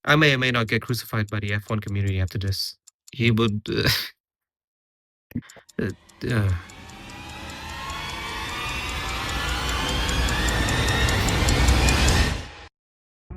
I may or may not get crucified by the F1 community after this. He would. Uh, uh,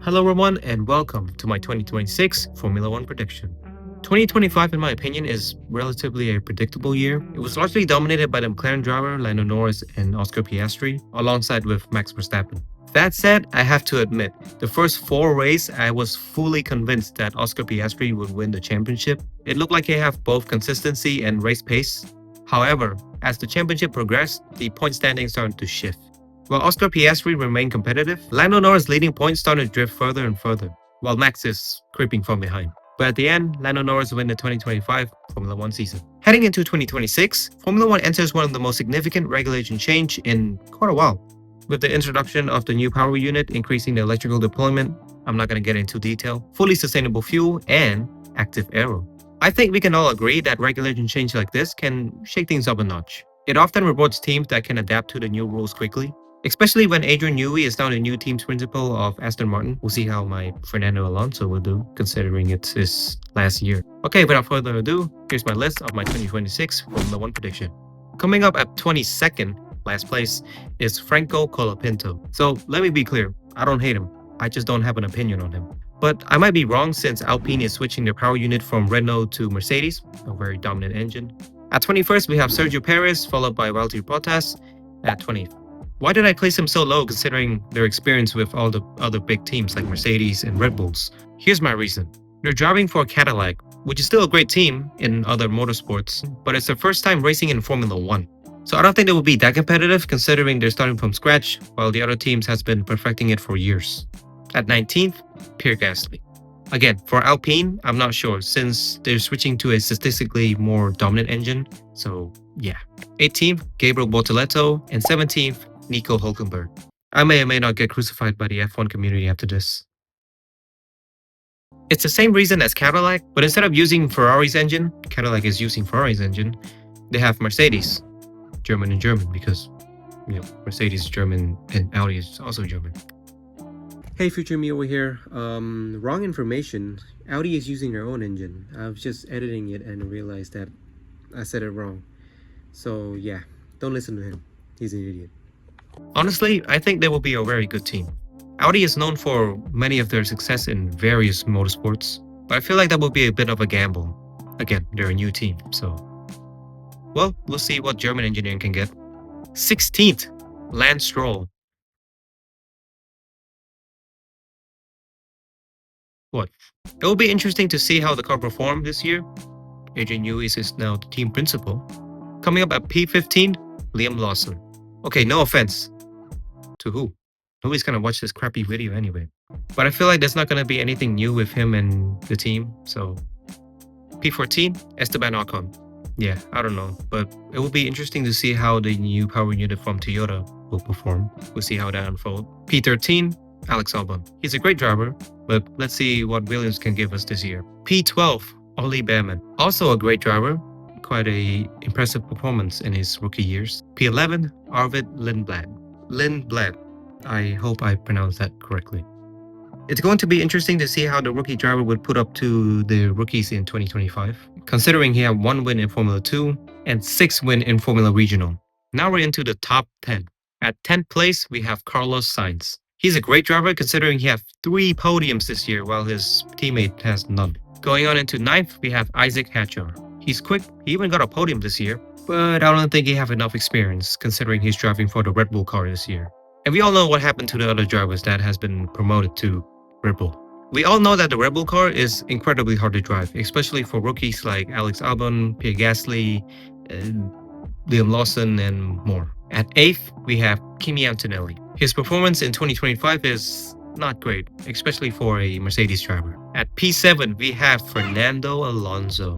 Hello, everyone, and welcome to my 2026 Formula One prediction. 2025, in my opinion, is relatively a predictable year. It was largely dominated by the McLaren driver Lando Norris and Oscar Piastri, alongside with Max Verstappen. That said, I have to admit, the first 4 races, I was fully convinced that Oscar Piastri would win the championship. It looked like he have both consistency and race pace. However, as the championship progressed, the point standing started to shift. While Oscar Piastri remained competitive, Lando Norris' leading points started to drift further and further, while Max is creeping from behind. But at the end, Lando Norris win the 2025 Formula One season. Heading into 2026, Formula One enters one of the most significant regulation change in quite a while. With the introduction of the new power unit increasing the electrical deployment, I'm not going to get into detail, fully sustainable fuel, and active aero. I think we can all agree that regulation change like this can shake things up a notch. It often rewards teams that can adapt to the new rules quickly, especially when Adrian Newey is now the new team's principal of Aston Martin. We'll see how my Fernando Alonso will do, considering it's his last year. Okay, without further ado, here's my list of my 2026 Formula One prediction. Coming up at 22nd, last place, is Franco Colapinto. So let me be clear, I don't hate him, I just don't have an opinion on him. But I might be wrong since Alpine is switching their power unit from Renault to Mercedes, a very dominant engine. At 21st, we have Sergio Perez, followed by Valtteri Bottas at 20th. Why did I place him so low considering their experience with all the other big teams like Mercedes and Red Bulls? Here's my reason. They're driving for Cadillac, which is still a great team in other motorsports, but it's their first time racing in Formula One. So I don't think they will be that competitive considering they're starting from scratch, while the other teams has been perfecting it for years. At 19th, Pierre Gasly. Again, for Alpine, I'm not sure since they're switching to a statistically more dominant engine, so yeah. 18th, Gabriel Bortoleto, and 17th, Nico Hülkenberg. I may or may not get crucified by the F1 community after this. It's the same reason as Cadillac, but instead of using Ferrari's engine, Cadillac is using Ferrari's engine, they have Mercedes. German and German because, Mercedes is German and Audi is also German. Hey, future me over here. Wrong information. Audi is using their own engine. I was just editing it and realized that I said it wrong. So yeah, don't listen to him. He's an idiot. Honestly, I think they will be a very good team. Audi is known for many of their success in various motorsports, but I feel like that will be a bit of a gamble. Again, they're a new team, so... Well, we'll see what German engineering can get. 16th, Lance Stroll. What? It will be interesting to see how the car performed this year. Adrian Newey is now the team principal. Coming up at P15, Liam Lawson. Okay, no offense. To who? Nobody's gonna watch this crappy video anyway. But I feel like there's not gonna be anything new with him and the team, so... P14, Esteban Ocon. Yeah, I don't know, but it will be interesting to see how the new power unit from Toyota will perform. We'll see how that unfolds. P13, Alex Albon. He's a great driver, but let's see what Williams can give us this year. P12, Ollie Behrman. Also a great driver, quite a impressive performance in his rookie years. P11, Arvid Lindblad. Lindblad. I hope I pronounced that correctly. It's going to be interesting to see how the rookie driver would put up to the rookies in 2025, considering he had 1 win in Formula 2 and 6 wins in Formula Regional. Now we're into the top 10. At 10th place, we have Carlos Sainz. He's a great driver considering he has 3 podiums this year while his teammate has none. Going on into 9th, we have Isaac Hadjar. He's quick, he even got a podium this year, but I don't think he have enough experience considering he's driving for the Red Bull car this year. And we all know what happened to the other drivers that has been promoted to Red Bull. We all know that the Red Bull car is incredibly hard to drive, especially for rookies like Alex Albon, Pierre Gasly, Liam Lawson, and more. At 8th, we have Kimi Antonelli. His performance in 2025 is not great, especially for a Mercedes driver. At P7, we have Fernando Alonso.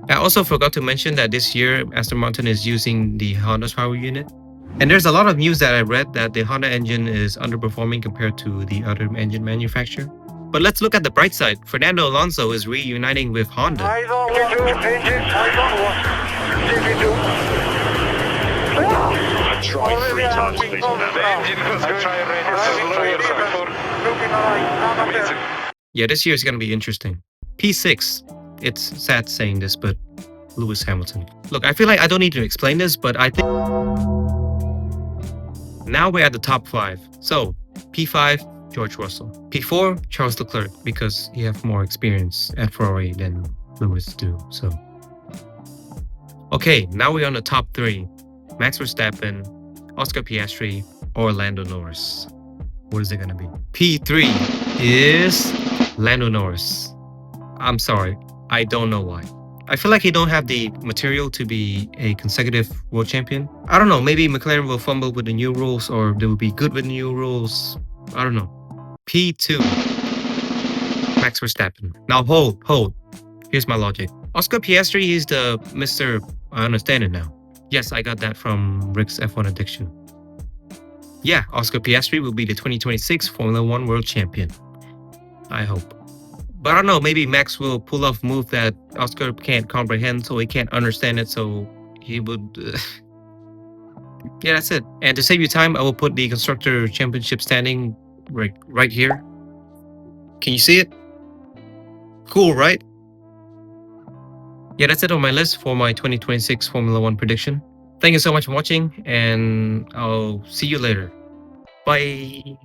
I also forgot to mention that this year Aston Martin is using the Honda's power unit. And there's a lot of news that I read that the Honda engine is underperforming compared to the other engine manufacturer. But let's look at the bright side. Fernando Alonso is reuniting with Honda. Try 3 times, please. Yeah, this year is going to be interesting. P6. It's sad saying this, but Lewis Hamilton. Look, I feel like I don't need to explain this, but I think now we're at the top 5. So, P5, George Russell. P4, Charles Leclerc, because he have more experience at Ferrari than Lewis do. So, okay, now we're on the top 3. Max Verstappen, Oscar Piastri, or Lando Norris. What is it going to be? P3 is Lando Norris. I'm sorry, I don't know why. I feel like he don't have the material to be a consecutive world champion. I don't know, maybe McLaren will fumble with the new rules or they will be good with the new rules. I don't know. P2, Max Verstappen. Now hold. Here's my logic. Oscar Piastri is the Mr. I understand it now. Yes, I got that from Rick's F1 Addiction. Yeah, Oscar Piastri will be the 2026 Formula 1 world champion. I hope. But I don't know, maybe Max will pull off a move that Oscar can't comprehend, so he can't understand it, so he would... Yeah, that's it. And to save you time, I will put the Constructor Championship standing right here. Can you see it? Cool, right? Yeah, that's it on my list for my 2026 Formula 1 prediction. Thank you so much for watching, and I'll see you later. Bye!